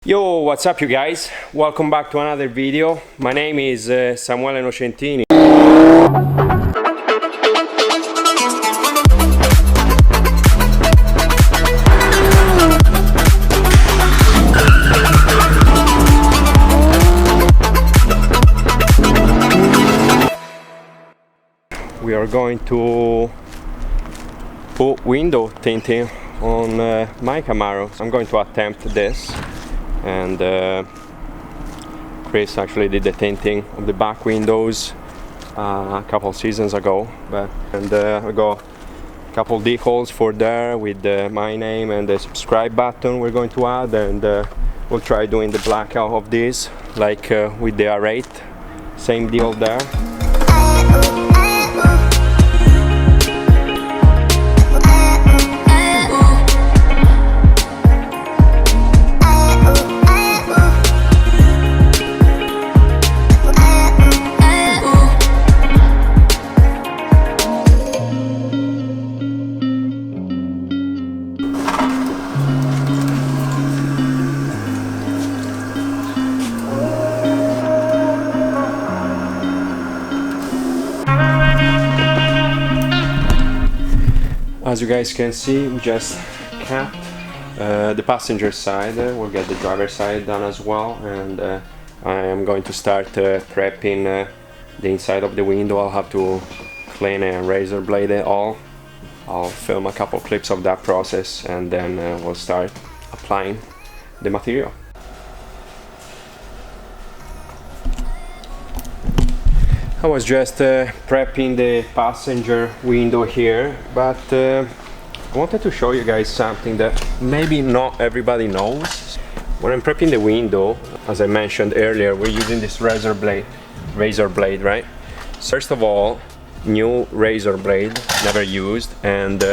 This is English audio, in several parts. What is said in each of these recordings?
Yo, what's up you guys? Welcome back to another video. My name is Samuele Nocentini. We are going to put window tinting on my Camaro. I'm going to attempt this, and Chris actually did the tinting of the back windows a couple seasons ago, and I got a couple decals for there with my name and the subscribe button we're going to add, and we'll try doing the blackout of this like with the R8, same deal there. As you guys can see, we just capped the passenger side. We'll get the driver's side done as well, and I am going to start prepping the inside of the window. I'll have to clean and razor blade it all. I'll film a couple clips of that process, and then we'll start applying the material. I was just prepping the passenger window here, but I wanted to show you guys something that maybe not everybody knows. When I'm prepping the window, as I mentioned earlier, we're using this razor blade, right? First of all, new razor blade, never used, and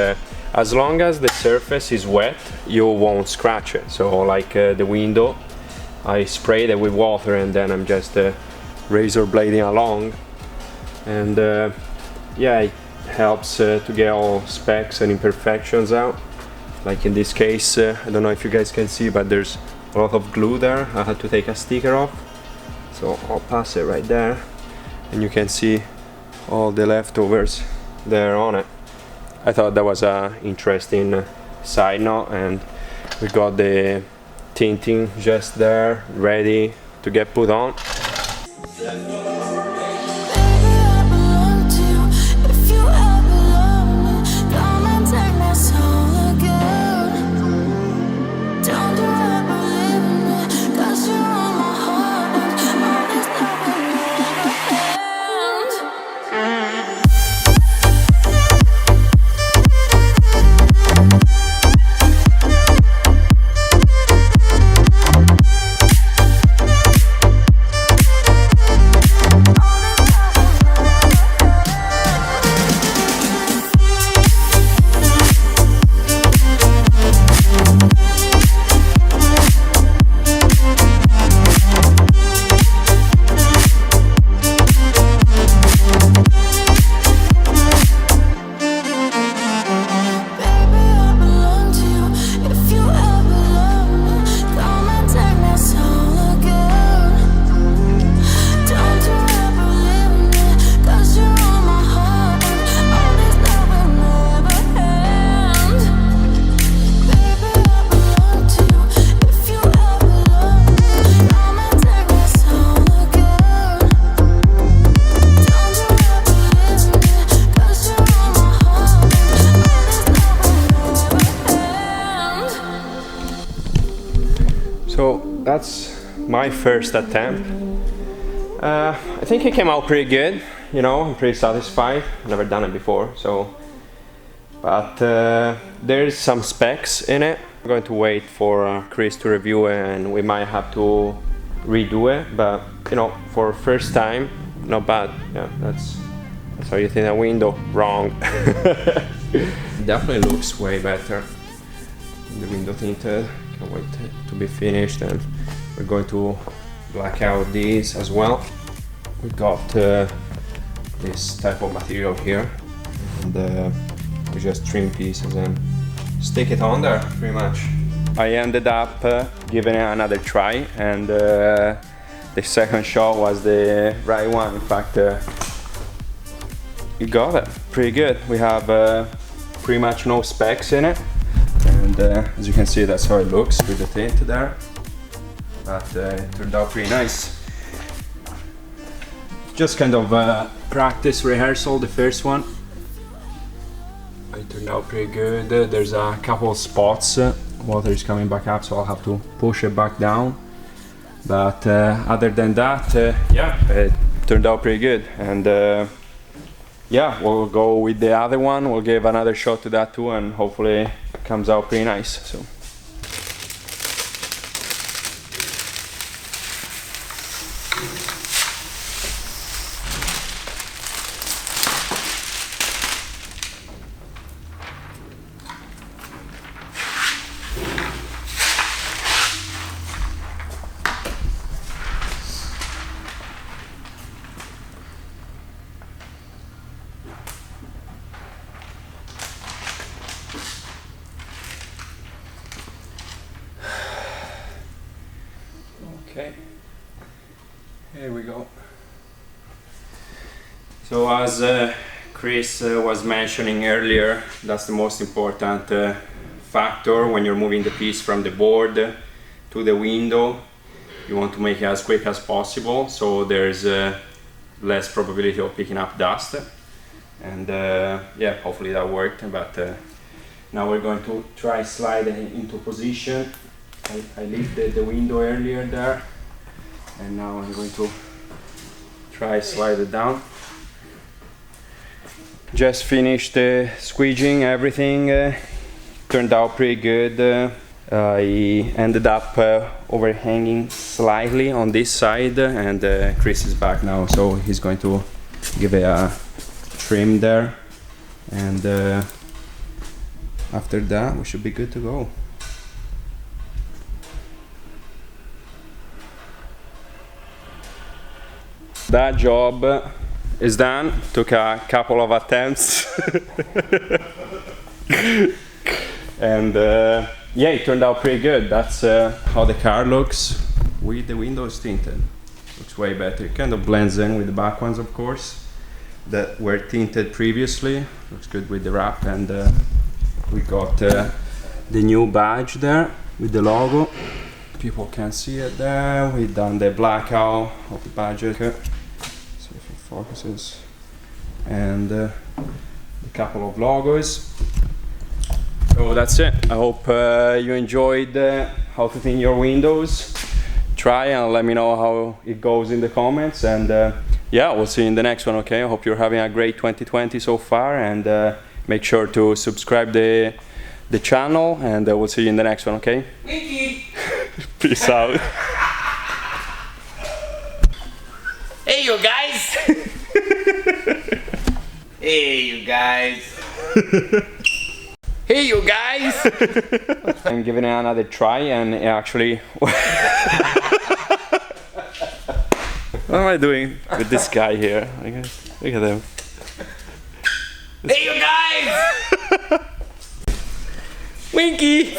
as long as the surface is wet, you won't scratch it. So like the window, I sprayed it with water, and then I'm just razor blading along. And yeah, it helps to get all specks and imperfections out. Like in this case, I don't know if you guys can see, but there's a lot of glue there. I had to take a sticker off, so I'll pass it right there, and you can see all the leftovers there on it. I thought that was an interesting side note, and we got the tinting just there, ready to get put on. So that's my first attempt. I think it came out pretty good, you know, I'm pretty satisfied. I've never done it before, so. But there's some specks in it. I'm going to wait for Chris to review it, and we might have to redo it, but you know, for first time, not bad. Yeah, that's how you think a window. Wrong. Definitely looks way better. The window tinted. Can't wait to be finished, and we're going to black out these as well. We got this type of material here, and we just trim pieces and stick it on there pretty much. I ended up giving it another try, and the second shot was the right one. In fact, it got it pretty good. We have pretty much no specks in it, and as you can see, that's how it looks with the tint there. But it turned out pretty nice. Just kind of practice rehearsal, the first one. It turned out pretty good. There's a couple of spots, water is coming back up, so I'll have to push it back down. But other than that, yeah, it turned out pretty good. And yeah, we'll go with the other one. We'll give another shot to that too, and hopefully it comes out pretty nice. So. Okay, here we go. So as Chris was mentioning earlier, that's the most important factor when you're moving the piece from the board to the window. You want to make it as quick as possible, so there's less probability of picking up dust. And yeah, hopefully that worked. But now we're going to try sliding it into position. I lifted the window earlier there, and now I'm going to try slide it down. Just finished squeegeing everything, turned out pretty good. I ended up overhanging slightly on this side, and Chris is back now, so he's going to give it a trim there, and after that we should be good to go. That job is done. Took a couple of attempts and yeah, it turned out pretty good. That's how the car looks with the windows tinted. Looks way better. It kind of blends in with the back ones, of course, that were tinted previously. Looks good with the wrap, and we got the new badge there with the logo. People can see it there. We've done the blackout of the badge. See if it focuses. And a couple of logos. So that's it. I hope you enjoyed how to tint your windows. Try and let me know how it goes in the comments. And yeah, we'll see you in the next one, okay? I hope you're having a great 2020 so far. And make sure to subscribe the channel. And we'll see you in the next one, okay? Winky! Peace out. Hey, you guys! Hey, you guys! Hey, you guys! I'm giving it another try, and it actually. What am I doing with this guy here? Look at him. Hey, you guys! Winky!